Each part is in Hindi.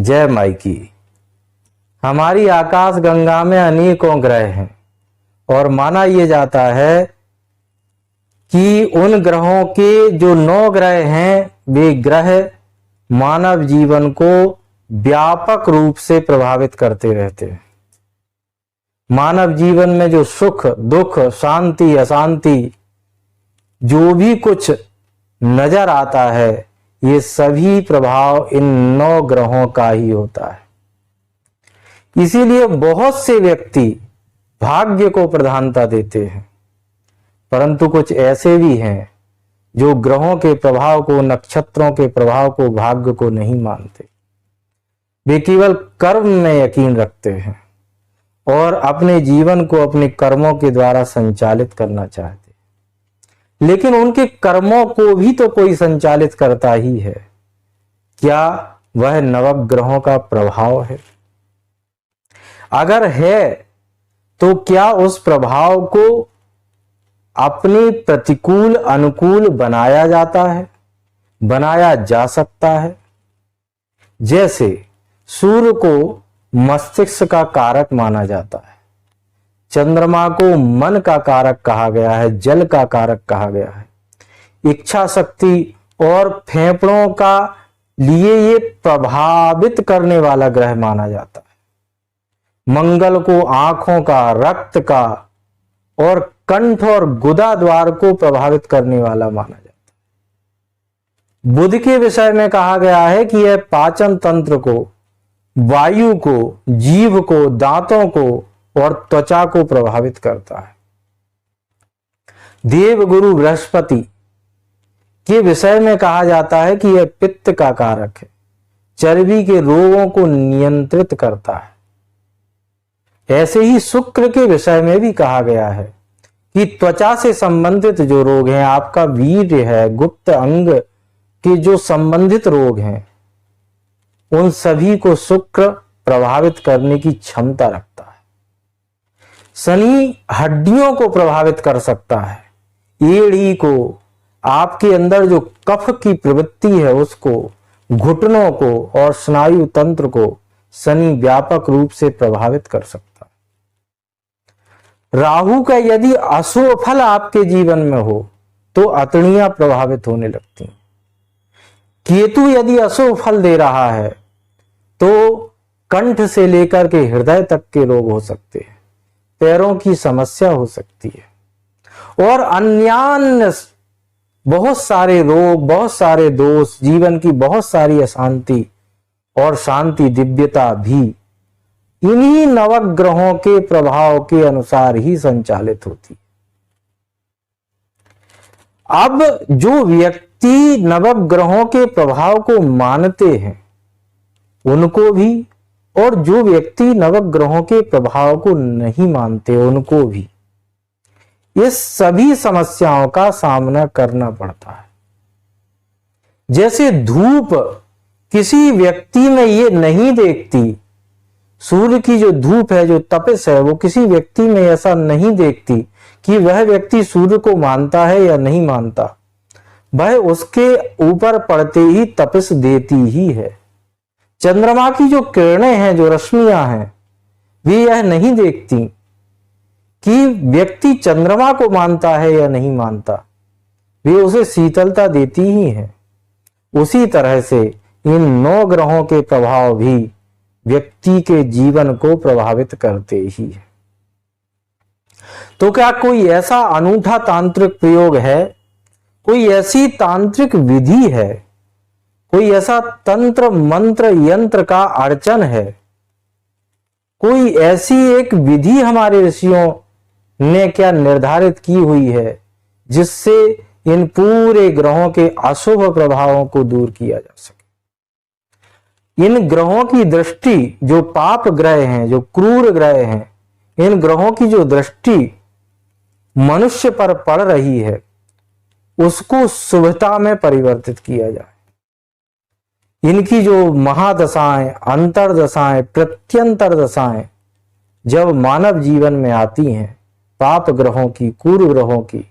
जय माई की। हमारी आकाश गंगा में अनेकों ग्रह हैं और माना यह जाता है कि उन ग्रहों के जो 9 ग्रह हैं वे ग्रह मानव जीवन को व्यापक रूप से प्रभावित करते रहते हैं। मानव जीवन में जो सुख दुख शांति अशांति जो भी कुछ नजर आता है ये सभी प्रभाव इन 9 ग्रहों का ही होता है। इसीलिए बहुत से व्यक्ति भाग्य को प्रधानता देते हैं, परंतु कुछ ऐसे भी हैं जो ग्रहों के प्रभाव को, नक्षत्रों के प्रभाव को, भाग्य को नहीं मानते। वे केवल कर्म में यकीन रखते हैं और अपने जीवन को अपने कर्मों के द्वारा संचालित करना चाहते हैं, लेकिन उनके कर्मों को भी तो कोई संचालित करता ही है। क्या वह नवग्रहों का प्रभाव है? अगर है तो क्या उस प्रभाव को अपने प्रतिकूल अनुकूल बनाया जाता है, बनाया जा सकता है? जैसे सूर्य को मस्तिष्क का कारक माना जाता है, चंद्रमा को मन का कारक कहा गया है, जल का कारक कहा गया है, इच्छा शक्ति और फेफड़ों का लिए ये प्रभावित करने वाला ग्रह माना जाता है। मंगल को आंखों का, रक्त का और कंठ और गुदा द्वार को प्रभावित करने वाला माना जाता है। बुध के विषय में कहा गया है कि यह पाचन तंत्र को, वायु को, जीभ को, दांतों को और त्वचा को प्रभावित करता है। देवगुरु बृहस्पति के विषय में कहा जाता है कि यह पित्त का कारक है, चर्बी के रोगों को नियंत्रित करता है। ऐसे ही शुक्र के विषय में भी कहा गया है कि त्वचा से संबंधित जो रोग हैं, आपका वीर्य है, गुप्त अंग के जो संबंधित रोग हैं, उन सभी को शुक्र प्रभावित करने की क्षमता रखता है। शनि हड्डियों को प्रभावित कर सकता है, एड़ी को, आपके अंदर जो कफ की प्रवृत्ति है उसको, घुटनों को और स्नायु तंत्र को शनि व्यापक रूप से प्रभावित कर सकता है। राहु का यदि अशुभ फल आपके जीवन में हो तो अतड़ियां प्रभावित होने लगती हैं। केतु यदि अशुभ फल दे रहा है तो कंठ से लेकर के हृदय तक के रोग हो सकते हैं, पैरों की समस्या हो सकती है और अन्य बहुत सारे रोग, बहुत सारे दोष, जीवन की बहुत सारी अशांति और शांति दिव्यता भी इन्हीं नवग्रहों के प्रभाव के अनुसार ही संचालित होती है। अब जो व्यक्ति नवग्रहों के प्रभाव को मानते हैं उनको भी, और जो व्यक्ति नवग्रहों के प्रभाव को नहीं मानते उनको भी इस सभी समस्याओं का सामना करना पड़ता है। जैसे धूप किसी व्यक्ति में ये नहीं देखती, सूर्य की जो धूप है, जो तपिश है, वो किसी व्यक्ति में ऐसा नहीं देखती कि वह व्यक्ति सूर्य को मानता है या नहीं मानता, वह उसके ऊपर पड़ते ही तपिश देती ही है। चंद्रमा की जो किरणें हैं, जो रश्मियां हैं, वे यह नहीं देखती कि व्यक्ति चंद्रमा को मानता है या नहीं मानता, वे उसे शीतलता देती ही हैं। उसी तरह से इन 9 ग्रहों के प्रभाव भी व्यक्ति के जीवन को प्रभावित करते ही है। तो क्या कोई ऐसा अनूठा तांत्रिक प्रयोग है, कोई ऐसी तांत्रिक विधि है, कोई ऐसा तंत्र मंत्र यंत्र का अर्चन है, कोई ऐसी एक विधि हमारे ऋषियों ने क्या निर्धारित की हुई है जिससे इन पूरे ग्रहों के अशुभ प्रभावों को दूर किया जा सके? इन ग्रहों की दृष्टि, जो पाप ग्रह हैं, जो क्रूर ग्रह हैं, इन ग्रहों की जो दृष्टि मनुष्य पर पड़ रही है उसको शुभता में परिवर्तित किया जाए। इनकी जो महादशाएं, अंतरदशाएं, प्रत्यंतर दशाएं जब मानव जीवन में आती हैं, पाप ग्रहों की, क्रूर ग्रहों की,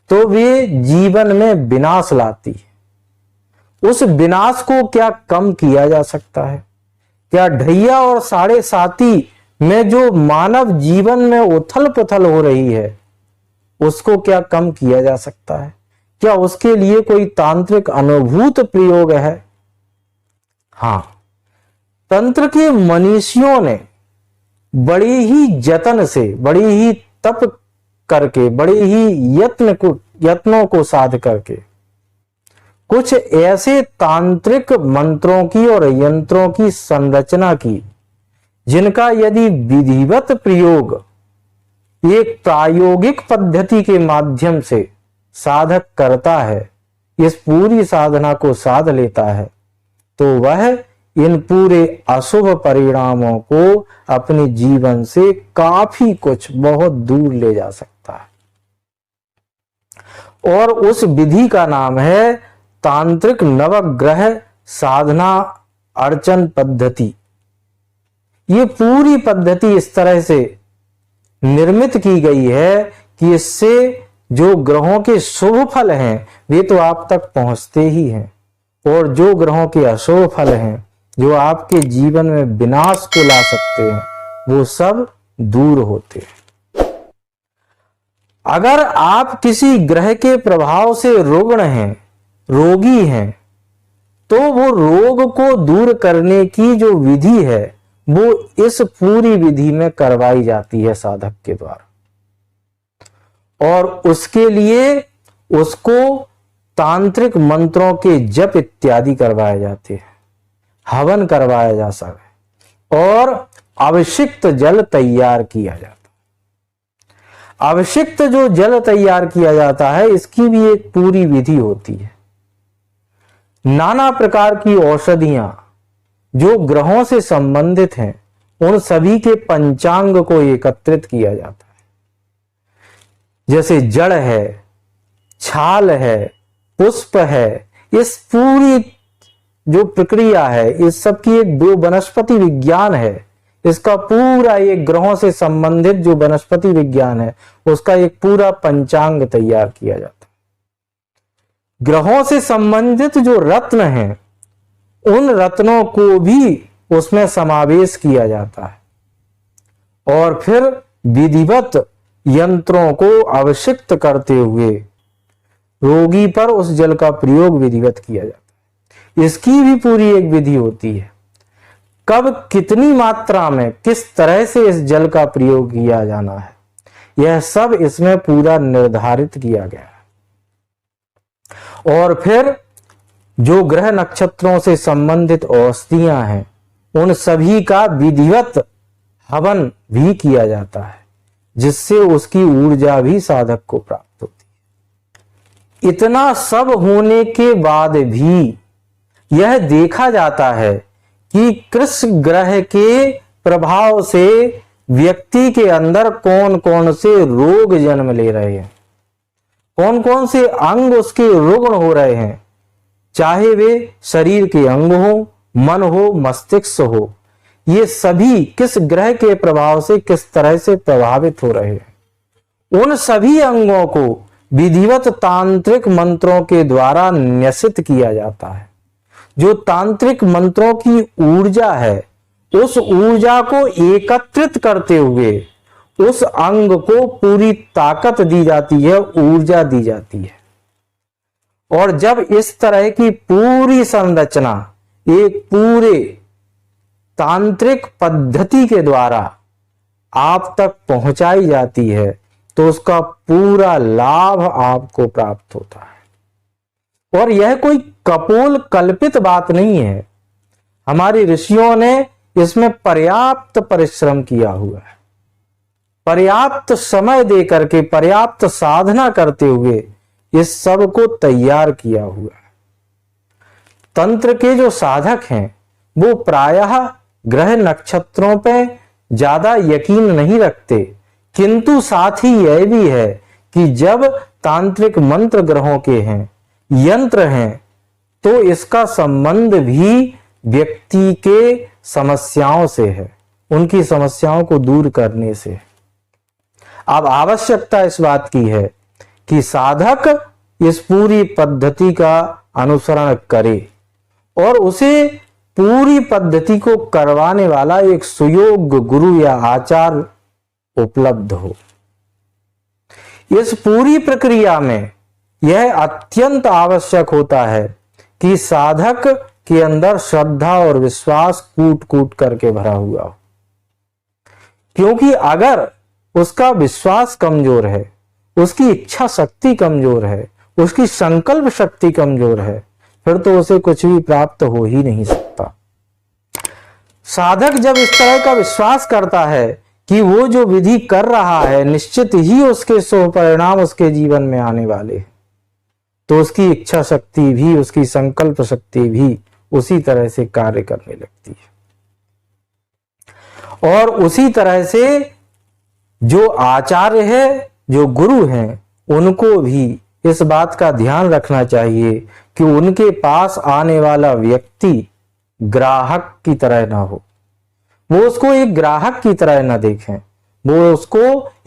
तो वे जीवन में विनाश लाती है। उस विनाश को क्या कम किया जा सकता है? क्या ढैया और साढ़े साती में जो मानव जीवन में उथल पुथल हो रही है, उसको क्या कम किया जा सकता है? क्या उसके लिए कोई तांत्रिक अनुभूत प्रयोग है? हां, तंत्र के मनीषियों ने बड़े ही जतन से, बड़ी ही तप करके, बड़े ही यत्नों को साध करके कुछ ऐसे तांत्रिक मंत्रों की और यंत्रों की संरचना की, जिनका यदि विधिवत प्रयोग एक प्रायोगिक पद्धति के माध्यम से साधक करता है, इस पूरी साधना को साध लेता है, तो वह इन पूरे अशुभ परिणामों को अपने जीवन से काफी कुछ बहुत दूर ले जा सकता है। और उस विधि का नाम है तांत्रिक नवग्रह साधना अर्चन पद्धति। ये पूरी पद्धति इस तरह से निर्मित की गई है कि इससे जो ग्रहों के शुभ फल हैं वे तो आप तक पहुंचते ही हैं, और जो ग्रहों के अशुभ फल हैं जो आपके जीवन में विनाश को ला सकते हैं, वो सब दूर होते हैं। अगर आप किसी ग्रह के प्रभाव से रुग्ण हैं, रोगी हैं, तो वो रोग को दूर करने की जो विधि है वो इस पूरी विधि में करवाई जाती है साधक के द्वारा, और उसके लिए उसको तांत्रिक मंत्रों के जप इत्यादि करवाए जाते हैं, हवन करवाया जा सके, और अभिषिक्त जल तैयार किया जाता है। अभिषिक्त जो जल तैयार किया जाता है, इसकी भी एक पूरी विधि होती है। नाना प्रकार की औषधियां जो ग्रहों से संबंधित हैं, उन सभी के पंचांग को एकत्रित किया जाता है। जैसे जड़ है, छाल है, पुष्प है, इस पूरी जो प्रक्रिया है, इस सब की एक जो वनस्पति विज्ञान है, इसका पूरा एक ग्रहों से संबंधित जो वनस्पति विज्ञान है, उसका एक पूरा पंचांग तैयार किया जाता है। ग्रहों से संबंधित जो रत्न हैं, उन रत्नों को भी उसमें समावेश किया जाता है, और फिर विधिवत यंत्रों को अभिषिक्त करते हुए रोगी पर उस जल का प्रयोग विधिवत किया जाता है। इसकी भी पूरी एक विधि होती है। कब कितनी मात्रा में किस तरह से इस जल का प्रयोग किया जाना है, यह सब इसमें पूरा निर्धारित किया गया है। और फिर जो ग्रह नक्षत्रों से संबंधित औषधियां हैं, उन सभी का विधिवत हवन भी किया जाता है, जिससे उसकी ऊर्जा भी साधक को प्राप्त होती है। इतना सब होने के बाद भी यह देखा जाता है कि कृष ग्रह के प्रभाव से व्यक्ति के अंदर कौन कौन से रोग जन्म ले रहे हैं, कौन कौन से अंग उसके रुग्ण हो रहे हैं, चाहे वे शरीर के अंग हो, मन हो, मस्तिष्क हो, ये सभी किस ग्रह के प्रभाव से किस तरह से प्रभावित हो रहे हैं। उन सभी अंगों को विधिवत तांत्रिक मंत्रों के द्वारा न्यसित किया जाता है। जो तांत्रिक मंत्रों की ऊर्जा है, उस ऊर्जा को एकत्रित करते हुए उस अंग को पूरी ताकत दी जाती है, ऊर्जा दी जाती है। और जब इस तरह की पूरी संरचना एक पूरे तांत्रिक पद्धति के द्वारा आप तक पहुंचाई जाती है, तो उसका पूरा लाभ आपको प्राप्त होता है। और यह कोई कपोल कल्पित बात नहीं है, हमारे ऋषियों ने इसमें पर्याप्त परिश्रम किया हुआ है, पर्याप्त समय देकर के, पर्याप्त साधना करते हुए इस सब को तैयार किया हुआ है। तंत्र के जो साधक हैं, वो प्रायः ग्रह नक्षत्रों पे ज्यादा यकीन नहीं रखते, किंतु साथ ही यह भी है कि जब तांत्रिक मंत्र ग्रहों के हैं, यंत्र हैं, तो इसका संबंध भी व्यक्ति के समस्याओं से है, उनकी समस्याओं को दूर करने से है। अब आवश्यकता इस बात की है कि साधक इस पूरी पद्धति का अनुसरण करे और उसे पूरी पद्धति को करवाने वाला एक सुयोग्य गुरु या आचार्य उपलब्ध हो। इस पूरी प्रक्रिया में यह अत्यंत आवश्यक होता है कि साधक के अंदर श्रद्धा और विश्वास कूट कूट करके भरा हुआ हो, क्योंकि अगर उसका विश्वास कमजोर है, उसकी इच्छा शक्ति कमजोर है, उसकी संकल्प शक्ति कमजोर है, फिर तो उसे कुछ भी प्राप्त हो ही नहीं सकता। साधक जब इस तरह का विश्वास करता है कि वो जो विधि कर रहा है निश्चित ही उसके शुभ परिणाम उसके जीवन में आने वाले हैं, तो उसकी इच्छा शक्ति भी, उसकी संकल्प शक्ति भी उसी तरह से कार्य करने लगती है। और उसी तरह से जो आचार्य है, जो गुरु हैं, उनको भी इस बात का ध्यान रखना चाहिए कि उनके पास आने वाला व्यक्ति ग्राहक की तरह ना हो। वो उसको एक ग्राहक की तरह ना देखें, वो उसको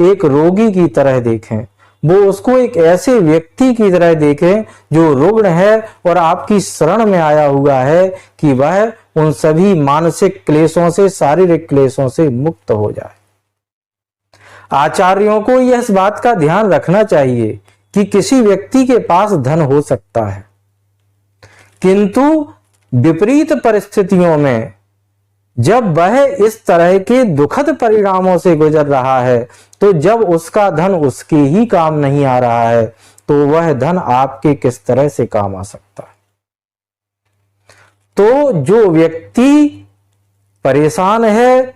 एक रोगी की तरह देखें, वो उसको एक ऐसे व्यक्ति की तरह देखें जो रुग्ण है और आपकी शरण में आया हुआ है कि वह उन सभी मानसिक क्लेशों से, शारीरिक क्लेशों से मुक्त हो जाए। आचार्यों को यह इस बात का ध्यान रखना चाहिए कि किसी व्यक्ति के पास धन हो सकता है, किंतु विपरीत परिस्थितियों में जब वह इस तरह के दुखद परिणामों से गुजर रहा है, तो जब उसका धन उसके ही काम नहीं आ रहा है, तो वह धन आपके किस तरह से काम आ सकता है। तो जो व्यक्ति परेशान है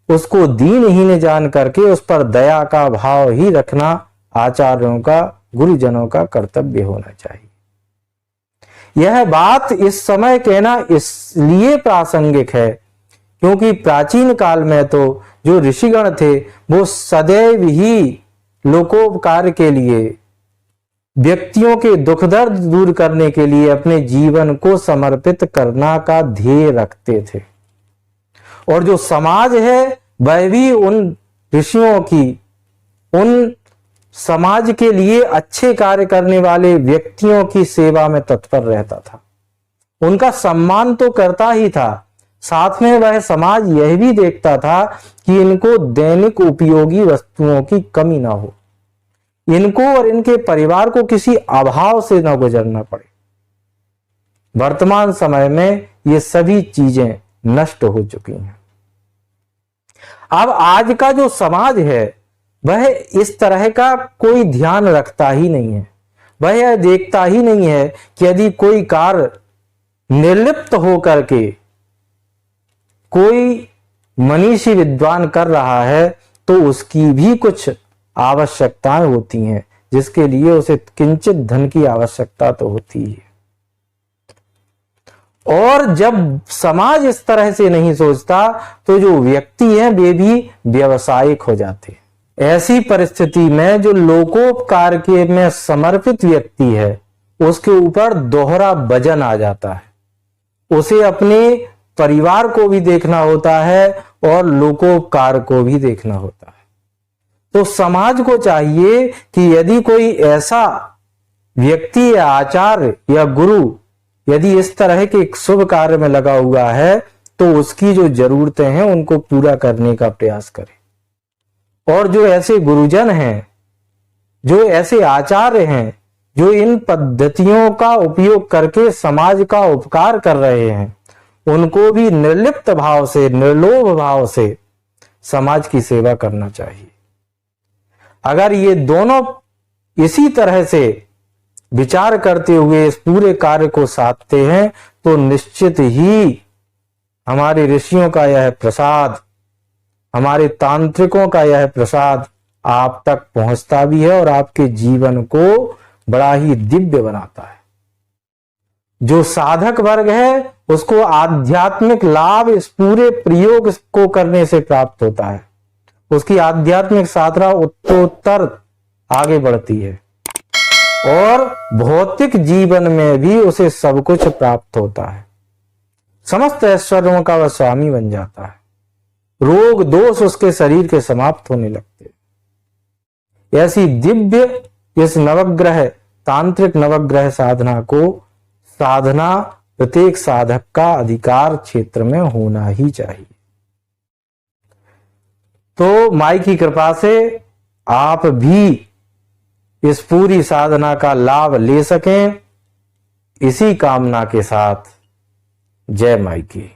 उसको दीनहीन जान करके उस पर दया का भाव ही रखना आचार्यों का, गुरुजनों का कर्तव्य होना चाहिए। यह बात इस समय कहना इसलिए प्रासंगिक है क्योंकि प्राचीन काल में तो जो ऋषिगण थे वो सदैव ही लोकोपकार के लिए, व्यक्तियों के दुख दर्द दूर करने के लिए अपने जीवन को समर्पित करना का ध्येय रखते थे। और जो समाज है वह भी उन ऋषियों की, उन समाज के लिए अच्छे कार्य करने वाले व्यक्तियों की सेवा में तत्पर रहता था। उनका सम्मान तो करता ही था, साथ में वह समाज यह भी देखता था कि इनको दैनिक उपयोगी वस्तुओं की कमी ना हो, इनको और इनके परिवार को किसी अभाव से न गुजरना पड़े। वर्तमान समय में ये सभी चीजें नष्ट हो चुकी हैं। अब आज का जो समाज है वह इस तरह का कोई ध्यान रखता ही नहीं है। वह यह देखता ही नहीं है कि यदि कोई कार्य निर्लिप्त होकर के कोई मनीषी विद्वान कर रहा है तो उसकी भी कुछ आवश्यकताएं होती हैं, जिसके लिए उसे किंचित धन की आवश्यकता तो होती है। और जब समाज इस तरह से नहीं सोचता तो जो व्यक्ति है वे भी व्यावसायिक हो जाते हैं। ऐसी परिस्थिति में जो लोकोपकार के में समर्पित व्यक्ति है उसके ऊपर दोहरा वजन आ जाता है। उसे अपने परिवार को भी देखना होता है और लोकोपकार को भी देखना होता है। तो समाज को चाहिए कि यदि कोई ऐसा व्यक्ति या आचार्य या गुरु यदि इस तरह के शुभ कार्य में लगा हुआ है तो उसकी जो जरूरतें हैं उनको पूरा करने का प्रयास करे। और जो ऐसे गुरुजन हैं, जो ऐसे आचार्य हैं, जो इन पद्धतियों का उपयोग करके समाज का उपकार कर रहे हैं, उनको भी निर्लिप्त भाव से, निर्लोभ भाव से समाज की सेवा करना चाहिए। अगर ये दोनों इसी तरह से विचार करते हुए इस पूरे कार्य को साधते हैं तो निश्चित ही हमारे ऋषियों का यह प्रसाद, हमारे तांत्रिकों का यह प्रसाद आप तक पहुंचता भी है और आपके जीवन को बड़ा ही दिव्य बनाता है। जो साधक वर्ग है उसको आध्यात्मिक लाभ इस पूरे प्रयोग को करने से प्राप्त होता है। उसकी आध्यात्मिक साधना उत्तरोत्तर आगे बढ़ती है और भौतिक जीवन में भी उसे सब कुछ प्राप्त होता है। समस्त ऐश्वर्यों का वह स्वामी बन जाता है। रोग दोष उसके शरीर के समाप्त होने लगते हैं। ऐसी दिव्य इस नवग्रह, तांत्रिक नवग्रह साधना को साधना प्रत्येक साधक का अधिकार क्षेत्र में होना ही चाहिए। तो माई की कृपा से आप भी इस पूरी साधना का लाभ ले सकें, इसी कामना के साथ जय माई की।